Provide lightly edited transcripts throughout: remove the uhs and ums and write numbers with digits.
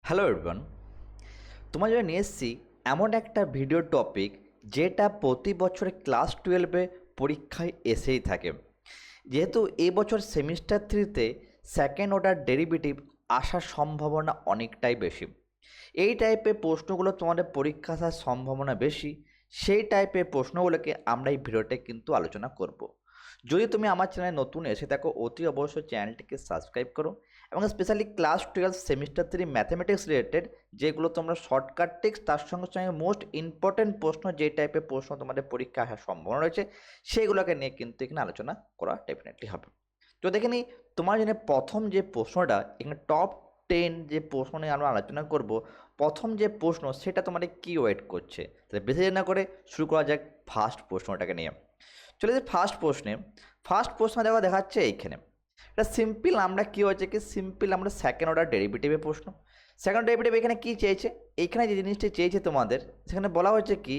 Hello everyone, তোমার জন্য নিয়ে এসেছি এমন একটা ভিডিও টপিক যেটা প্রতি বছরে ক্লাস 12-এ পরীক্ষায় এসেই থাকে। যেহেতু এই বছর সেমিস্টার 3-তে সেকেন্ড অর্ডার ডেরিভেটিভ আসার সম্ভাবনা অনেকটাই বেশি। এই টাইপের প্রশ্নগুলো তোমাদের পরীক্ষা আসার সম্ভাবনা বেশি, সেই টাইপের প্রশ্নগুলোকে আমরা এই ভিডিওতে কিন্তু আলোচনা করব। যদি তুমি আমার চ্যানেলে নতুন এসে থাকো অতি অবশ্যই চ্যানেলটিকে সাবস্ক্রাইব করো এবং specially class 12 semester 3 mathematics related যেগুলো তোমরা শর্টকাট টিক্স তার সঙ্গে সঙ্গে মোস্ট ইম্পর্টেন্ট প্রশ্ন যে টাইপের প্রশ্ন তোমাদের পরীক্ষা আসার সম্ভাবনা রয়েছে সেইগুলোকে নিয়ে কিন্তু এখানে আলোচনা করা ডেফিনেটলি হবে। তো দেখে নিই তোমার জন্য প্রথম যে প্রশ্নটা এখানে টপ 10 যে প্রশ্ন নিয়ে আমরা আলোচনা করব। প্রথম যে প্রশ্ন সেটা তোমাদের কি ওয়েট করছে, তাহলে বেশি দেরি না করে শুরু করা যাক ফার্স্ট প্রশ্নটাকে নিয়ে। চলে যে ফার্স্ট প্রশ্ন দেখাচ্ছে এইখানে এটা সিম্পল। আমরা কি হয়েছে কি সিম্পল আমরা সেকেন্ড অর্ডার ডেরিভেটিভের প্রশ্ন। সেকেন্ড ডেরিভেটিভ এখানে কি চেয়েছে, এইখানে যে জিনিসটা চেয়েছে তোমাদের সেখানে বলা হয়েছে কি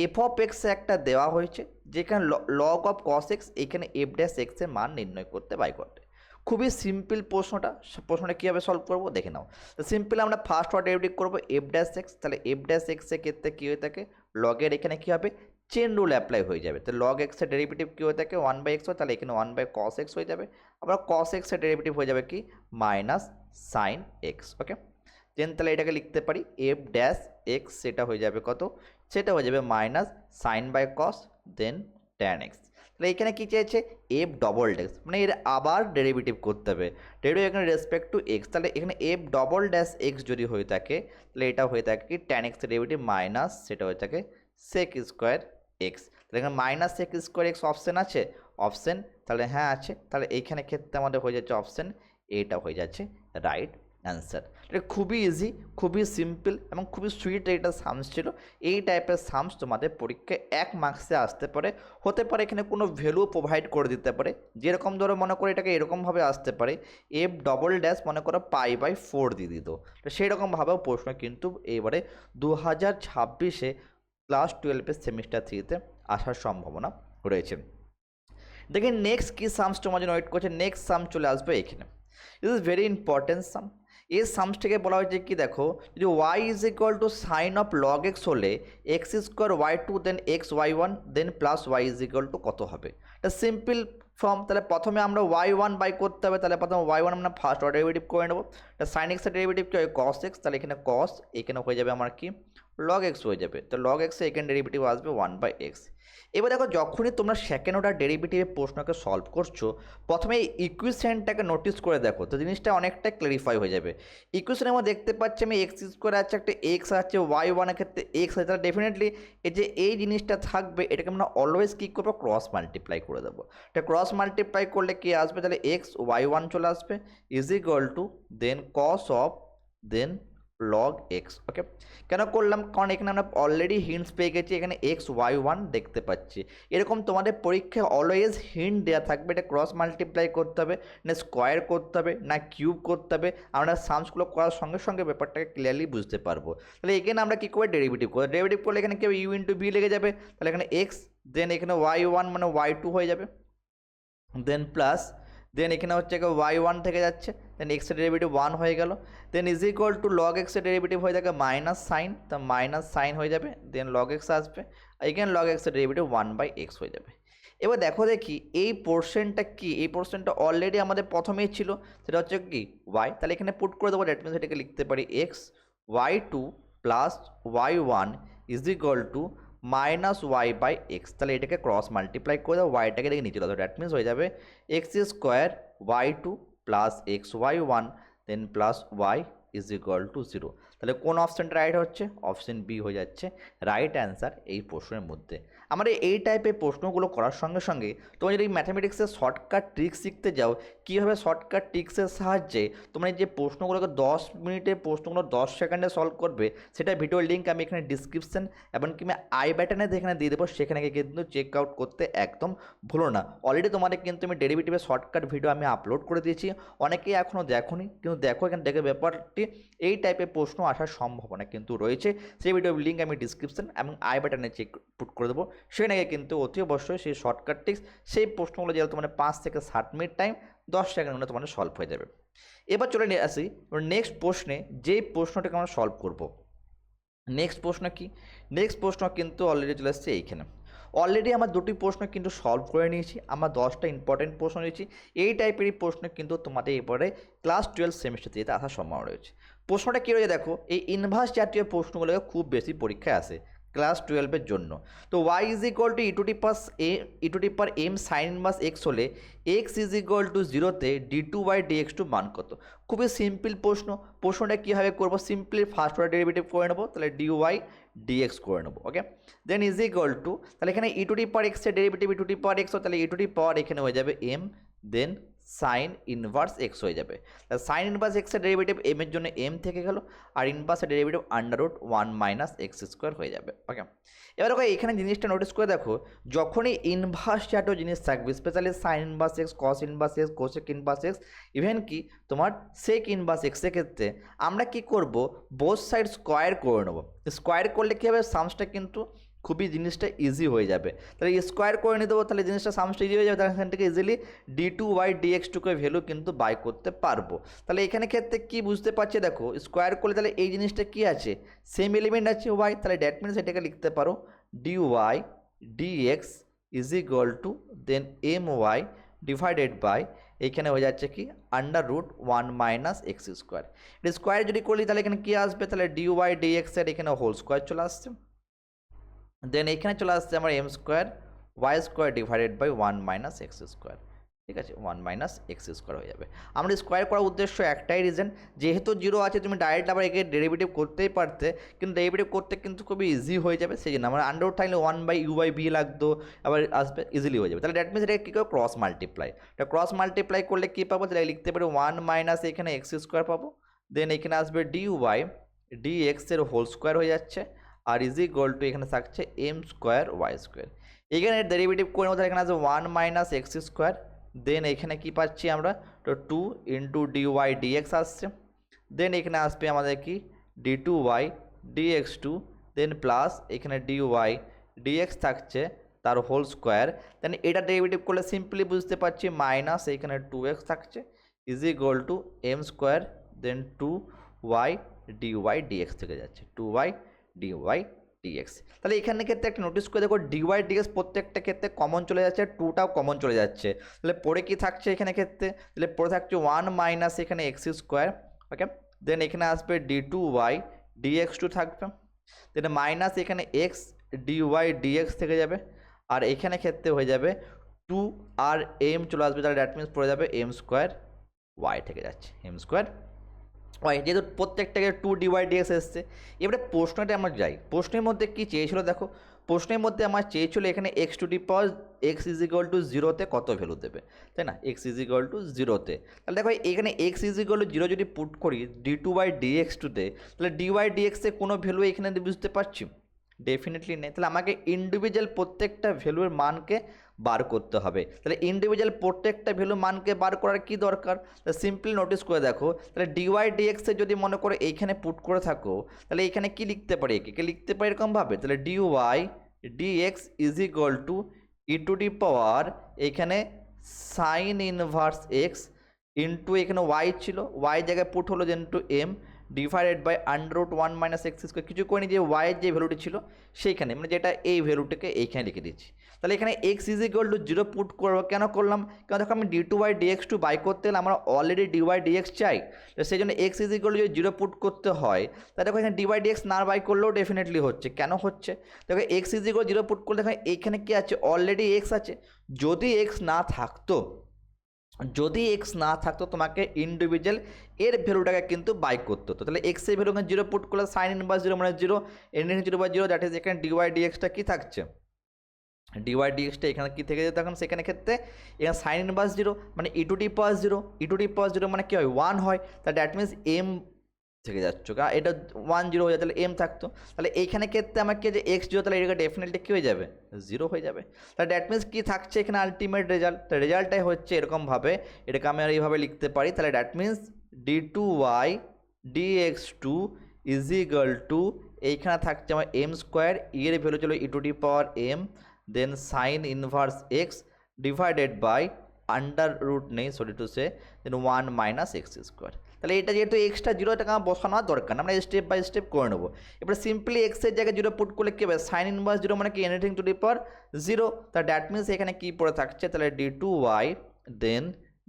এফ অফ এক্স একটা দেওয়া হয়েছে যেখানে লগ অফ কস এক্স, এখানে এফ ড্যাশ এক্স এর মান নির্ণয় করতে বাই করতে। খুবই সিম্পল প্রশ্নটা কীভাবে সলভ করবো দেখে নাও। তো সিম্পল আমরা ফার্স্ট অর্ডার ডেরিভেটিভ করবো এফ ড্যাশ এক্স, তাহলে এফ ড্যাশ এক্সের ক্ষেত্রে কী হয়ে থাকে লগের এখানে কী হবে চেন রুল অ্যাপ্লাই হয়ে যাবে। তো লগ এক্সের ডেরিভেটিভ কী হয়ে থাকে 1/x হয়, তাহলে এখানে 1/cos x হয়ে যাবে। আবার cos x এর ডেরিভেটিভ হয়ে যাবে কি মাইনাস সাইন এক্স। ওকে, দেন তাহলে এটাকে লিখতে পারি এফ ড্যাশ এক্স, সেটা হয়ে যাবে কত, সেটা হয়ে যাবে minus sine by cos then tan x. তাহলে এখানে কী চেয়েছে এফ ডবল ড্যাশ, মানে এর আবার ডেরিভেটিভ করতে হবে, ডেরিভেটিভ এখানে রেসপেক্ট টু এক্স। তাহলে এখানে এফ ডবল ড্যাশ এক্স যদি হয়ে থাকে তাহলে এটা হয়ে থাকে কি ট্যান এক্সের ডেরিভেটিভ মাইনাস সেটা হয়ে থাকে সেক স্কোয়ার এক্স। তাহলে এখানে minus sec square x option আছে, অপশান তাহলে হ্যাঁ আছে, তাহলে এইখানে ক্ষেত্রে আমাদের হয়ে যাচ্ছে অপশান এটা হয়ে যাচ্ছে রাইট অ্যান্সার। এটা খুবই ইজি, খুবই সিম্পল এবং খুবই সুইট এটা সামস ছিল। এই টাইপের সামস তোমাদের পরীক্ষায় 1 মার্কসে আসতে পারে, হতে পারে এখানে কোনো ভ্যালু প্রোভাইড করে দিতে পারে, যেরকম ধরো মনে করো এটাকে এরকমভাবে আসতে পারে এফ ডবল ড্যাশ মনে করো পাই/4 দিয়ে দিত, তো সেই রকমভাবেও প্রশ্ন কিন্তু এবারে 2026-এ ক্লাস 12-এর সেমিস্টার 3-তে আসার সম্ভাবনা রয়েছে। দেখেন নেক্সট কী সামস তোমার জন্য ওয়েট করছে, নেক্সট সাম চলে আসবে এখানে। This is very important sum. এই সামসটাকে বলা হয়েছে কি দেখো, যদি y is equal to sine of log x হলে x square y two then x y one then plus y is equal to কত হবে। এটা সিম্পল ফর্ম। তাহলে প্রথমে আমরা ওয়াই ওয়ান বাই করতে হবে, তাহলে প্রথমে ওয়াই ওয়ান আমরা ফার্স্ট অর্ডার ডেরিভেটিভ করে নেবো। এটা সাইন এক্সের ডেরিভেটিভ কি হয় কস এক্স, তাহলে এখানে কস এখানে হয়ে যাবে আমার কি লগ এক্স হয়ে যাবে। তো লগ এক্সে এখানে ডেরিভেটিভ আসবে 1/x। এবার দেখো যখনই তোমরা সেকেন্ড অর্ডার ডেরিভেটিভের প্রশ্নকে সলভ করছো প্রথমে এই ইকুয়েশনটাকে নোটিস করে দেখো, তো জিনিসটা অনেকটা ক্লারিফাই হয়ে যাবে। ইকুয়েশনের মধ্যে দেখতে পাচ্ছি আমি এক্স স্কোয়ার আছে, একটা এক্স আছে, ওয়াই ওয়ানের ক্ষেত্রে এক্স আছে, তাহলে ডেফিনেটলি এই যে এই জিনিসটা থাকবে এটাকে আমরা অলওয়েজ কী করবো ক্রস মাল্টিপ্লাই করে দেবো। এটা ক্রস মাল্টিপ্লাই করলে কি আসবে, তাহলে এক্স ওয়াই ওয়ান চলে আসবে is equal to then cos of then log x. Okay, কেন করলাম, কারণ এখানে আমরা অলরেডি হিন্টস পেয়ে গেছি, এখানে এক্স ওয়াই ওয়ান দেখতে পাচ্ছি। এরকম তোমাদের পরীক্ষায় অলওয়েজ হিন্ট দেওয়া থাকবে, এটা ক্রস মাল্টিপ্লাই করতে হবে না স্কোয়ার করতে হবে না কিউব করতে হবে, আমরা সামসগুলো করার সঙ্গে সঙ্গে ব্যাপারটাকে ক্লিয়ারলি বুঝতে পারবো। তাহলে এখানে আমরা কী করে ডেরিভেটিভ করবো, ডেরিভেটিভ করলে এখানে কেউ ইউ ইন্টু ভি লেগে যাবে, তাহলে এখানে এক্স দেন এখানে ওয়াই ওয়ান মানে ওয়াই টু হয়ে যাবে দেন প্লাস দেন এখানে হচ্ছে ওয়াই ওয়ান থেকে যাচ্ছে দেন এক্সের ডেরিভেটিভ 1 হয়ে গেল দেন ইজ ইকুয়াল টু লগ এক্সের ডেরিভেটিভ হয়ে যাবে মাইনাস সাইন, তো মাইনাস সাইন হয়ে যাবে দেন লগ এক্স আসবে এখানে লগ এক্সের ডেরিভেটিভ 1/x হয়ে যাবে। এবার দেখো দেখি এই পোর্শনটা কি, এই পোর্শনটা অলরেডি আমাদের প্রথমেই ছিল, সেটা হচ্ছে কি ওয়াই, তাহলে এখানে পুট করে দেবো, দ্যাট মিনস এটাকে লিখতে পারি x y two plus y one is equal to minus y by x. তাহলে এটাকে ক্রস মাল্টিপ্লাই করে দেবো, ওয়াইটাকে দেখে নিচে দাও, দ্যাট মিনস হয়ে যাবে x square y two plus x y one then plus y is equal to 0। তাহলে কোন অপশানটা রাইট হচ্ছে, অপশান বি হয়ে যাচ্ছে রাইট অ্যান্সার এই প্রশ্নের মধ্যে। আমরা এই টাইপের প্রশ্নগুলো করার সঙ্গে সঙ্গে তোমরা যদি ম্যাথামেটিক্সের শর্টকাট ট্রিক্স শিখতে যাও, কীভাবে শর্টকাট ট্রিক্সের সাহায্যে তোমরা যে প্রশ্নগুলোকে 10 মিনিটে প্রশ্নগুলো 10 সেকেন্ডে সলভ করবে, সেটা ভিডিওর লিঙ্ক আমি এখানে ডিসক্রিপশন এমনকি আমি আই বাটনে এখানে দিয়ে দেবো, সেখানে কিন্তু চেক আউট করতে একদম ভুলো না। অলরেডি তোমাদের কিন্তু আমি ডেরিভেটিভের শর্টকাট ভিডিও আমি আপলোড করে দিয়েছি, অনেকেই এখনও দেখোনি, কিন্তু দেখো এখানে দেখে ব্যাপারটি এই টাইপের প্রশ্ন আসার সম্ভাবনা কিন্তু রয়েছে। সেই ভিডিওর লিঙ্ক আমি ডিসক্রিপশন এবং আই বাটনে চেক পুট করে দেবো, সেখানে কিন্তু অতি অবশ্যই সেই শর্টকাট টিক্স সেই প্রশ্নগুলো যেহেতু তোমাদের 5 থেকে 7 মিনিট টাইম 10 সেকেন্ড মধ্যে তোমাদের সলভ হয়ে যাবে। এবার চলে নিয়ে আসি নেক্সট প্রশ্নে, যেই প্রশ্নটাকে আমরা সলভ করব। নেক্সট প্রশ্ন কি? নেক্সট প্রশ্ন কিন্তু অলরেডি চলে আসছে এইখানে। অলরেডি আমার দুটি প্রশ্ন কিন্তু সলভ করে নিয়েছি, আমার 10টা ইম্পর্টেন্ট প্রশ্ন নিয়েছি। এই টাইপেরই প্রশ্ন কিন্তু তোমাদের এবারে ক্লাস 12 সেমিস্টার থেকে আসার সম্ভাবনা রয়েছে। প্রশ্নটা কী রয়েছে দেখো, এই ইনভার্স জাতীয় প্রশ্নগুলো খুব বেশি পরীক্ষায় আসে ক্লাস 12-এর জন্য। তো y is equal to e to the power m sine inverse x হলে এক্স ইজ ইকুয়াল টু 0-তে d2/dx2 মান কত? খুবই সিম্পল প্রশ্ন। প্রশ্নটা কীভাবে করবো, সিম্পলি ফার্স্ট অর্ডার ডেরিভেটিভ করে নেবো, তাহলে dy/dx করে নেবো। ওকে, দেন ইজ ইকুয়াল টু, তাহলে এখানে ই টু দি পাওয়ার এক্সের derivative E to the power x, তাহলে ই টু দি পাওয়ার এখানে হয়ে যাবে এম, দেন সাইন ইনভার্স এক্স হয়ে যাবে। তাহলে সাইন ইনভার্স এক্সের ডেরিভেটিভ এম এর জন্য এম থেকে গেল, আর ইনভার্সের ডেরিভেটিভ √1 - x² হয়ে যাবে। ওকে, এবার দেখো এখানে জিনিসটা নোটিস করে দেখো, যখনই ইনভার্স জাতীয় জিনিস থাকবে, specially sign inverse x, cos inverse x, cosec inverse x, even কি তোমার সেক ইনভার্স এক্সের ক্ষেত্রে আমরা কি করব, বোথ সাইড স্কোয়ার করে নেবো। স্কোয়ার করলে কী হবে, সামসটা কিন্তু খুবই জিনিসটা ইজি হয়ে যাবে। তাহলে স্কোয়ার করে নিয়ে দেবো, তাহলে জিনিসটা সামসটা ইজি হয়ে যাবে, তাহলে এখান থেকে ইজিলি d2/dx2 ভ্যালু কিন্তু বাই করতে পারবো। তাহলে এখানে ক্ষেত্রে কি বুঝতে পারছি দেখো, স্কোয়ার করলে তাহলে এই জিনিসটা কি আছে, সেম এলিমেন্ট আছে ওয়াই, তাহলে দ্যাট মিনস এটাকে লিখতে পারো dy/dx is equal to then my divided by, এইখানে হয়ে যাচ্ছে কি √1 - x²। এটা স্কোয়ার যদি করলি তাহলে এখানে কি আসবে, তাহলে dy/dx এর এখানে হোল স্কোয়ার চলে আসছে, দেন এখানে চলে আসছে আমার m²y² ডিভাইডেড বাই 1 - x²। ঠিক আছে, 1 - x² হয়ে যাবে। আমরা স্কোয়ার করার উদ্দেশ্য একটাই রিজন, যেহেতু 0 আছে তুমি ডাইরেক্ট আবার একে ডেরিভেটিভ করতেই পারতে, কিন্তু ডেরিভেটিভ করতে কিন্তু খুবই ইজি হয়ে যাবে, সেই জন্য আমরা আন্ডার থাকলে 1/u/b লাগতো, আবার আসবে ইজিলি হয়ে যাবে। তাহলে দ্যাট মিনস এটা কী করে, ক্রস মাল্টিপ্লাই। এটা ক্রস মাল্টিপ্লাই করলে কী পাবো, তাহলে লিখতে পারি 1 - এখানে x² পাবো, দেন এখানে আসবে dy/dx এর হোল স্কোয়ার হয়ে যাচ্ছে, আর ইজ ইকুয়াল টু এখানে থাকছে m²y²। এখানে ডেরিভেটিভ করে নেবো, এখানে আছে 1 - x², দেন এখানে কি পাচ্ছি আমরা, তো 2 × dy/dx আসছে, দেন এখানে আসবে আমাদের কি d2/dx2, দেন প্লাস এখানে dy/dx থাকছে তার হোল স্কোয়ার, দেন এটা ডেরিভেটিভ করলে সিম্পলি বুঝতে পারছি মাইনাস এখানে 2x থাকছে is equal two m², then 2y dy/dx থেকে যাচ্ছে 2y dy/dx। তাহলে এখানে ক্ষেত্রে একটা নোটিস করে দেখো, dy/dx প্রত্যেকটা ক্ষেত্রে কমন চলে যাচ্ছে, 2টাও কমন চলে যাচ্ছে, তাহলে পরে কি থাকছে এখানে ক্ষেত্রে, তাহলে পরে থাকছে 1 - এখানে x²। ওকে, দেন এখানে আসবে d2/dx2 থাকবে, দেন মাইনাস এখানে x dy/dx থেকে যাবে, আর এখানে ক্ষেত্রে হয়ে যাবে 2 আর m চলে আসবে, তাহলে দ্যাট মিনস পড়ে যাবে m²y থেকে যাচ্ছে m²y, যেহেতু প্রত্যেকটাকে 2 dy/dx এসছে। এবারে প্রশ্নটা আমরা যাই, প্রশ্নের মধ্যে কি চেয়েছিল দেখো, প্রশ্নের মধ্যে আমার চেয়েছিল এখানে x ইজ ইকুয়াল টু 0-তে কত ভ্যালু দেবে, তাই না, x ইজ ইকুয়াল টু 0-তে। তাহলে দেখো এখানে x ইজ ইকুয়াল টু 0 যদি পুট করি d2/dx2-তে, তাহলে dy/dx এর কোনো ভ্যালু এখানে বুঝতে পারছি, ডেফিনেটলি নেই। তাহলে আমাকে ইন্ডিভিজুয়াল প্রত্যেকটা ভ্যালুর মানকে বার করতে হবে। তাহলে ইন্ডিভিজুয়াল প্রত্যেকটা ভ্যালু মানকে বার করার কি দরকার, তাহলে সিম্পলি নোটিস করে দেখো, তাহলে dy/dx এ যদি মনে করো এইখানে পুট করে থাকো, তাহলে এখানে কি লিখতে পারি, একে লিখতে পারি এরকমভাবে, তাহলে dy/dx is equal to e to the power এখানে সাইন ইনভার্স এক্স ইন্টু এখানে ওয়াই ছিল, ওয়াই জায়গায় পুট হলো into m divided by √1 - x²। কিছু করিনি, যে ওয়াইয়ের যে ভ্যালুটি ছিল সেইখানে, মানে যেটা এই ভ্যালুটাকে এইখানে লিখে দিচ্ছি। তাহলে এখানে x is equal to 0 put করবো, কেন করলাম, কারণ দেখো আমি d2/dx2 বাই করতে গেলে আমার অলরেডি dy/dx চাই, তো সেই জন্য x ইজ ইকুয়াল টু যদি 0 পুট করতে হয়, তাহলে দেখো এখানে dy/dx না বাই করলেও ডেফিনেটলি হচ্ছে, কেন হচ্ছে দেখো x ইজ ইকুয়াল 0 পুট করলে দেখো এইখানে কি আছে, অলরেডি x আছে। যদি x না থাকতো, তোমাকে ইন্ডিভিজুয়াল এর ভ্যালুটাকে কিন্তু বাই করতে হতো, তাহলে x এর ভ্যালু 0 পুট করলে সাইন ইনভার্স 0 মানে 0, n 0/0, দ্যাট ইজ এখানে dy/dxটা কি থাকছে, dy/dxটা এখানে কি থেকে যেত, এখন সেখানে ক্ষেত্রে এখানে সাইন ইনভার্স 0 মানে ই টু দি পাওয়ার 0 মানে কি হয় 1 হয়, তাহলে দ্যাট মিনস m থেকে যাচ্ছ, কারণ এটা 1 0 হয়ে যায়, তাহলে m থাকতো, তাহলে এইখানে ক্ষেত্রে আমাকে যে x 0, তাহলে এটা ডেফিনেটলি কী হয়ে যাবে 0 হয়ে যাবে। তাহলে দ্যাট মিনস কী থাকছে এখানে আলটিমেট রেজাল্ট, রেজাল্টটাই হচ্ছে এরকমভাবে, এটাকে আমি আর এইভাবে লিখতে পারি, তাহলে that means d2/dx2 is equal to এইখানে থাকছে আমার m², এর ভ্যালু ছিল e to the power m, then sine inverse x divided by under root নেই, sorry to say, then 1 minus x square. তাহলে এটা যেহেতু এক্সট্রা জিরো, এটাকে আমার বসানোর দরকার না, আমরা স্টেপ বাই স্টেপ করে নেবো। এবার সিম্পলি এক্সের জায়গায় জিরো পুট করলে কী হবে, সাইন ইনভার্স জিরো মানে কি anything to the power zero. তাহলে দ্যাট মিনস এখানে কী পড়ে থাকছে, তাহলে d2y then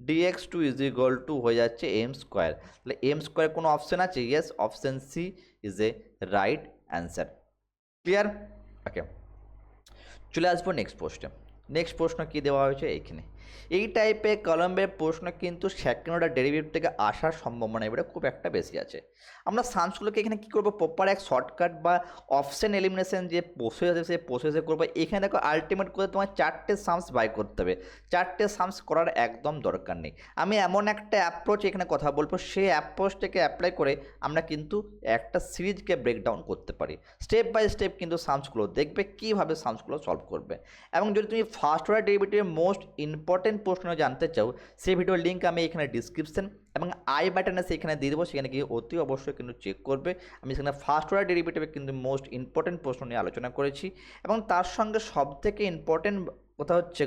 dx2 is equal to হয়ে যাচ্ছে এম স্কোয়ার। তাহলে এম স্কোয়ার কোনো অপশন আছে? Yes, option C is a right answer. Clear? Okay, চলে আসবো নেক্সট প্রশ্নে। নেক্সট প্রশ্ন কী দেওয়া হয়েছে এইখানে, এই টাইপের কলমের প্রশ্ন কিন্তু সেকেন্ড অর্ডার ডেরিভেটিভ থেকে আসার সম্ভাবনা এবারে খুব একটা বেশি আছে। আমরা সামসগুলোকে এখানে কী করবো, প্রপার এক শর্টকাট বা অপশন এলিমিনেশন যে প্রসেস আছে সেই প্রসেসে করবো। এখানে দেখো আলটিমেট করে তোমার 4টে সামস বাই করতে হবে, 4টে সামস করার একদম দরকার নেই। আমি এমন একটা অ্যাপ্রোচ এখানে কথা বলবো, সেই অ্যাপ্রোচটাকে অ্যাপ্লাই করে আমরা কিন্তু একটা সিরিজকে ব্রেকডাউন করতে পারি। স্টেপ বাই স্টেপ কিন্তু সামসগুলো দেখবে কীভাবে সামসগুলো সলভ করবে। এবং যদি তুমি ফার্স্ট অর্ডার ডেরিভেটিভের মোস্ট ইম্পর্টেন্ট প্রশ্ন জানতে চাও, সেই ভিডিওর লিঙ্ক আমি এখানে ডিসক্রিপশন এবং আই বাটনে সেখানে দিয়ে দেবো, সেখানে গিয়ে অতি অবশ্যই কিন্তু চেক করবে। আমি সেখানে ফার্স্ট অর্ডার ডেরিভেটিভে কিন্তু মোস্ট ইম্পর্টেন্ট প্রশ্ন নিয়ে আলোচনা করেছি। এবং তার সঙ্গে সবথেকে ইম্পর্টেন্ট কথা হচ্ছে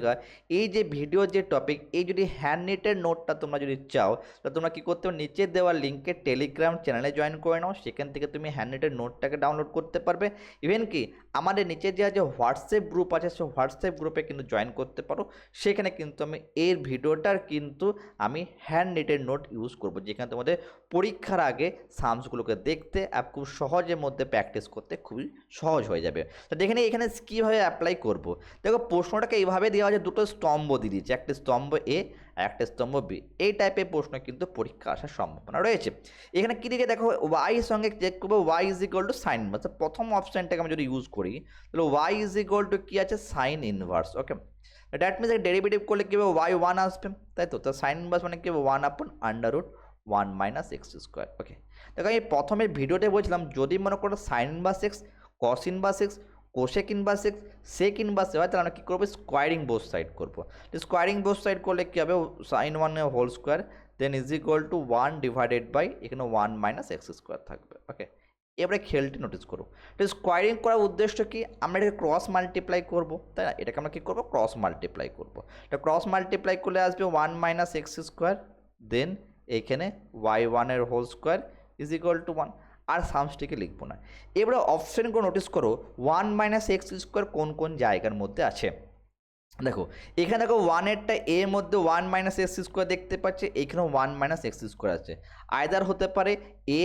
এই যে ভিডিও যে টপিক, এই যদি হ্যান্ড নিটের নোটটা তোমরা যদি চাও, তাহলে তোমরা কী করতে হবে, নিচে দেওয়া লিঙ্কে টেলিগ্রাম চ্যানেলে জয়েন করে নাও, সেখান থেকে তুমি হ্যান্ড নিটের নোটটাকে ডাউনলোড করতে পারবে। ইভেন কি আমাদের নিচে দেওয়া যে হোয়াটসঅ্যাপ গ্রুপ আছে, সেই হোয়াটসঅ্যাপ গ্রুপে কিন্তু জয়েন করতে পারো। সেখানে কিন্তু আমি এর ভিডিওটার কিন্তু আমি হ্যান্ড নিটের নোট ইউজ করব, যেখানে তোমাদের পরীক্ষার আগে সামসগুলোকে দেখতে খুব সহজের মধ্যে প্র্যাকটিস করতে খুবই সহজ হয়ে যাবে। তো দেখে নিই এখানে কীভাবে অ্যাপ্লাই করব। দেখো প্রশ্নটাকে এইভাবে দেওয়া আছে, দুটো স্তম্ভ দিয়ে দিয়েছে, একটা স্তম্ভ এ আর একটা স্তম্ভ বি। এই টাইপের প্রশ্ন কিন্তু পরীক্ষা আসার সম্ভাবনা রয়েছে। এখানে কী দিকে দেখো, ওয়াই সঙ্গে চেক করবো, y is equal to sine inverse. প্রথম অপশানটাকে আমি যদি ইউজ করি, তাহলে ওয়াই ইজ ইকুয়াল টু কী আছে, sine inverse. Okay, that means derivative করলে কী হবে, ওয়াই 1 আসবে, তাই তো। তো সাইন ইনভার্স মানে কী হবে, 1/√1 মাইনাস এক্স স্কোয়ার। ওকে, দেখো আমি প্রথমে ভিডিওতে বলছিলাম, যদি মনে করো sine inverse x, cos inverse x, cosec inverse x, sec inverse হয়, তাহলে আমরা কী করবো, স্কোয়ারিং বোথ সাইড করবো। স্কোয়ারিং বোথ সাইড করলে কী হবে, sine 1 whole square then is equal to 1 divided by এখানে 1 মাইনাস এক্স স্কোয়ার থাকবে। ওকে, এবারে খেলটি নোটিস করো, তো স্কোয়ারিং করার উদ্দেশ্য কি, আমরা এটাকে ক্রস মাল্টিপ্লাই করবো, তাই না। এটাকে আমরা কী করবো, ক্রস মাল্টিপ্লাই করবো। এটা ক্রস মাল্টিপ্লাই করলে আসবে 1 মাইনাস এক্স স্কোয়ার দেন এখানে y1 এর whole square is equal to 1। আর সামসটিকে লিখবো না। এবারে অপশানগুলো নোটিস করো, 1 মাইনাস এক্স স্কোয়ার কোন কোন জায়গার মধ্যে আছে। দেখো এখানে দেখো 1এরটা এর মধ্যে 1 মাইনাস এক্স স্কোয়ার দেখতে পাচ্ছি, এখানেও 1 মাইনাস এক্স স্কোয়ার আছে। আইদার হতে পারে এ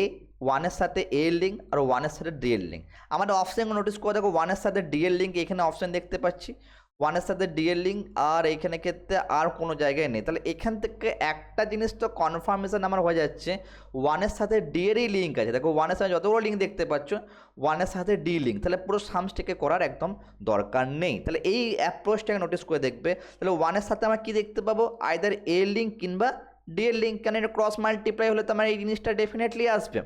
1-এর সাথে এ লিঙ্ক আর 1-এর সাথে ডি এর লিঙ্ক। আমাদের অপশানগুলো নোটিস করে দেখো, 1-এর সাথে ডি এর লিঙ্ক এখানে অপশান দেখতে পাচ্ছি, 1-এর সাথে ডি এর লিঙ্ক আর এইখানে ক্ষেত্রে আর কোনো জায়গায় নেই। তাহলে এখান থেকে একটা জিনিস তো কনফার্মেশন আমার হয়ে যাচ্ছে, 1-এর সাথে ডি এরই লিঙ্ক আছে। দেখো 1-এর সাথে যতগুলো লিঙ্ক দেখতে পাচ্ছ, 1-এর সাথে ডি লিঙ্ক, তাহলে পুরো সামসটিকে করার একদম দরকার নেই। তাহলে এই অ্যাপ্রোচটাকে নোটিস করে দেখবে, তাহলে 1-এর সাথে আমরা কী দেখতে পাবো, আইদার এ লিঙ্ক কিংবা ডি এর লিঙ্ক, কারণ এটা ক্রস মাল্টিপ্লাই হলে তো আমার এই জিনিসটা ডেফিনেটলি আসবে,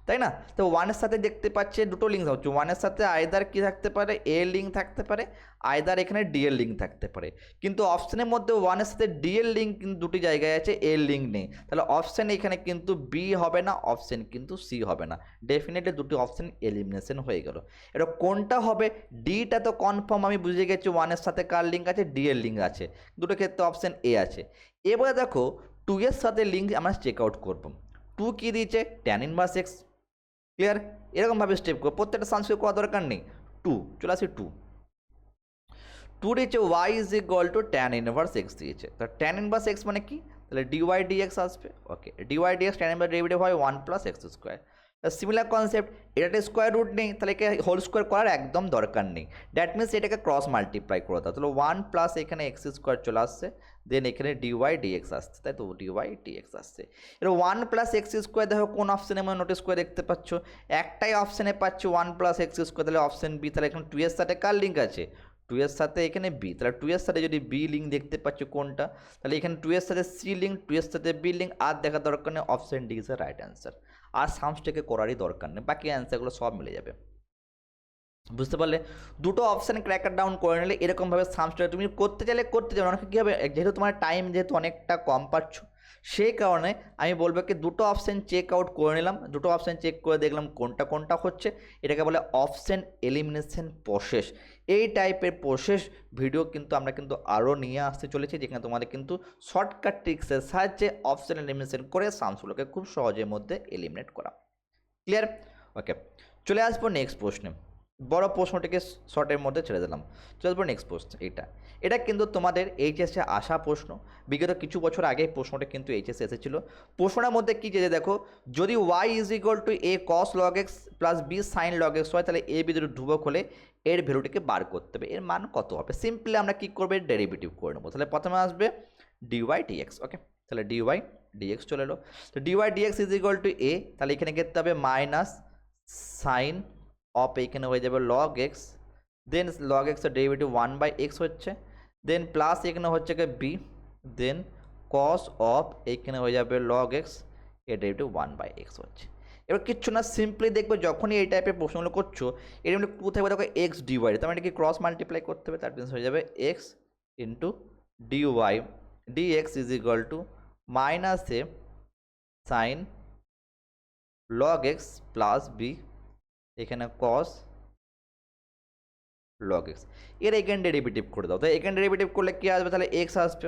তাই না। তো 1-এর সাথে দেখতে পাচ্ছে দুটো লিঙ্ক হচ্ছে, 1-এর সাথে আইদার কি থাকতে পারে, এ লিঙ্ক থাকতে পারে, আইদার এখানে ডি এর লিঙ্ক থাকতে পারে। কিন্তু অপশানের মধ্যে 1-এর সাথে ডি এর লিঙ্ক কিন্তু দুটি জায়গায় আছে, এর লিঙ্ক নেই। তাহলে অপশান এখানে কিন্তু বি হবে না, অপশান কিন্তু সি হবে না। ডেফিনেটলি দুটি অপশান এলিমিনেশন হয়ে গেল। এটা কোনটা হবে, ডিটা তো কনফার্ম আমি বুঝে গেছি, 1-এর সাথে কার লিঙ্ক আছে, ডি এর লিঙ্ক আছে, দুটো ক্ষেত্রে অপশান এ আছে। এবারে দেখো 2-এর সাথে লিঙ্ক আমরা চেক আউট করবো। 2 কী দিয়েছে, ট্যান ইনভার্স এক্স। ক্লিয়ার, এরকমভাবে স্টেপ করো, প্রত্যেকটা সামসকে করা দরকার নেই। 2 চলে আসি, 2 দিয়েছে y is equal to tan inverse x দিয়েছে। তো ট্যান ইনভার্স এক্স মানে কি, তাহলে ডিওয়াই ডিএক্স আসবে। Okay, dy dx tan inverse derivative হয় 1 plus x square. Similar concept, এটাতে স্কোয়ার রুট নেই, তাহলে একে হোল স্কোয়ার করার একদম দরকার নেই। দ্যাট মিনস এটাকে ক্রস মাল্টিপ্লাই করে দাও, তাহলে 1 প্লাস এখানে এক্স স্কোয়ার চলে আসছে, দেন এখানে ডিওয়াই ডিএক্স আসছে, তাই তো, ডিওয়াই ডিএক্স আসছে। এবার 1 প্লাস এক্স স্কোয়ার দেখো কোন অপশানে মানে নোটিস করে দেখতে পাচ্ছ, একটাই অপশানে পাচ্ছ 1 প্লাস এক্স স্কোয়ার, তাহলে অপশান বি। তাহলে এখানে 2-এর সাথে কার লিঙ্ক আছে, 2-এর সাথে এখানে বি, তাহলে 2-এর সাথে যদি বি লিঙ্ক দেখতে পাচ্ছ কোনটা, তাহলে এখানে 2-এর সাথে সি লিঙ্ক, 2-এর সাথে বি লিঙ্ক, আর দেখার দরকার নেই, option D is a right answer. আর সামসটাকে করারই দরকার নেই, বাকি অ্যান্সারগুলো সব মিলে যাবে। বুঝতে পারলে, দুটো অপশান ক্র্যাকার ডাউন করে নিলে এরকমভাবে সামসটা তুমি করতে চাইলে করতে যাবে। অনেক কী হবে, যেহেতু তোমার টাইম যেহেতু অনেকটা কম পাচ্ছ, সেই কারণে আমি বলবো কি দুটো অপশান চেক আউট করে নিলাম, দুটো অপশান চেক করে দেখলাম কোনটা কোনটা হচ্ছে, এটাকে বলে অপশান এলিমিনেশন প্রসেস। এই টাইপের প্রসেস ভিডিও কিন্তু আমরা কিন্তু আরও নিয়ে আসতে চলেছি, যেখানে তোমাদের কিন্তু শর্টকাট ট্রিক্সের সাহায্যে অপশন এলিমিনেশন করে সামসগুলোকে খুব সহজের মধ্যে এলিমিনেট করা। ক্লিয়ার? ওকে, চলে আসবো নেক্সট প্রশ্নে। বড় প্রশ্নটিকে শর্টের মধ্যে ছেড়ে দিলাম। চলে আসবো নেক্সট প্রশ্ন। এটা কিন্তু তোমাদের এইচএসে আসা প্রশ্ন। বিগত কিছু বছর আগে প্রশ্নটা কিন্তু এইচএসে এসেছিল। প্রশ্নের মধ্যে কী যে দেখো, যদি y is equal to a cos log x plus b sin log x হয়, তাহলে a b দুটো ধ্রুবক হলে এর ভ্যালুটিকে বার করতে হবে। এর মান কত হবে? সিম্পলি আমরা কী করবো, ডেরিভেটিভ করে নেবো। তাহলে প্রথমে আসবে dy dx। ওকে, তাহলে dy dx চলে এলো। তো dy dx is equal to a, তাহলে এখানে করতে হবে মাইনাস সাইন অফ, এখানে হয়ে যাবে লগ এক্স, দেন লগ এক্সের ডেরিভেটিভ 1/x হচ্ছে, দেন প্লাস এখানে হচ্ছে কি বি, দেন কস অফ, এখানে হয়ে যাবে লগ এক্স, এর ডেরিভেটিভ 1/x হচ্ছে। এবার কিচ্ছু না, সিম্পলি দেখবে যখনই এই টাইপের প্রশ্নগুলো করছো, এর মধ্যে টু থাকবে দেখো এক্স ডিওয়াই, তার মানে কি ক্রস মাল্টিপ্লাই করতে হবে, তার মিনস হয়ে যাবে x into d y d x is equal to minus a sine log x plus b, এখানে কস লগ এক্স। এর এগেন ডেরিভেটিভ করে দাও। তো এগেন ডেরিভেটিভ করলে কী আসবে, তাহলে এক্স আসবে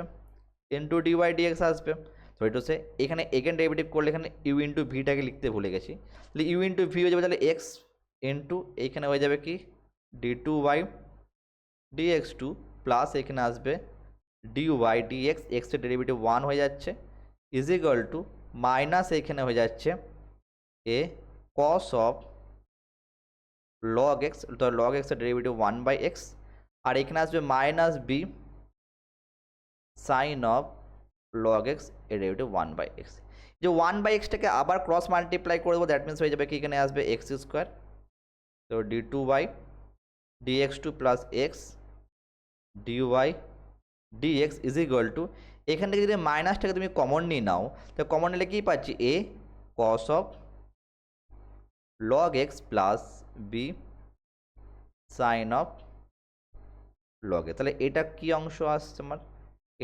ইন্টু ডিওয়াই ডিএক্স আসবে। তো এটা হচ্ছে এখানে এগেন ডেরিভেটিভ করলে এখানে ইউ ইন্টু ভিটাকে লিখতে ভুলে গেছি, তাহলে ইউ ইন্টু ভি হয়ে যাবে তাহলে এক্স ইন্টু এইখানে হয়ে যাবে কি d two y dx two plus এখানে আসবে ডিওয়াই ডিএক্স, এক্সের ডেরিভেটিভ 1 হয়ে যাচ্ছে ইজ ইকুয়াল টু মাইনাস এখানে হয়ে যাচ্ছে a cos of log x, তো লগ এক্সের ডেরিভেটিভ 1/x, আর এখানে আসবে minus b sine of log x এর ডেরিভেটিভ 1/x। যে 1/xটাকে আবার ক্রস মাল্টিপ্লাই করে দেবো, দ্যাট মিনস হয়ে যাবে কি এখানে আসবে এক্স স্কোয়ার, তো d two y dx two plus x d y d x is equal to, এখান থেকে যদি মাইনাসটাকে তুমি কমন নিয়ে নাও, তো কমন নিলে কী পাচ্ছি a cos of log x plus b sine of log a. তাহলে এটা কি অংশ আসছে আমার,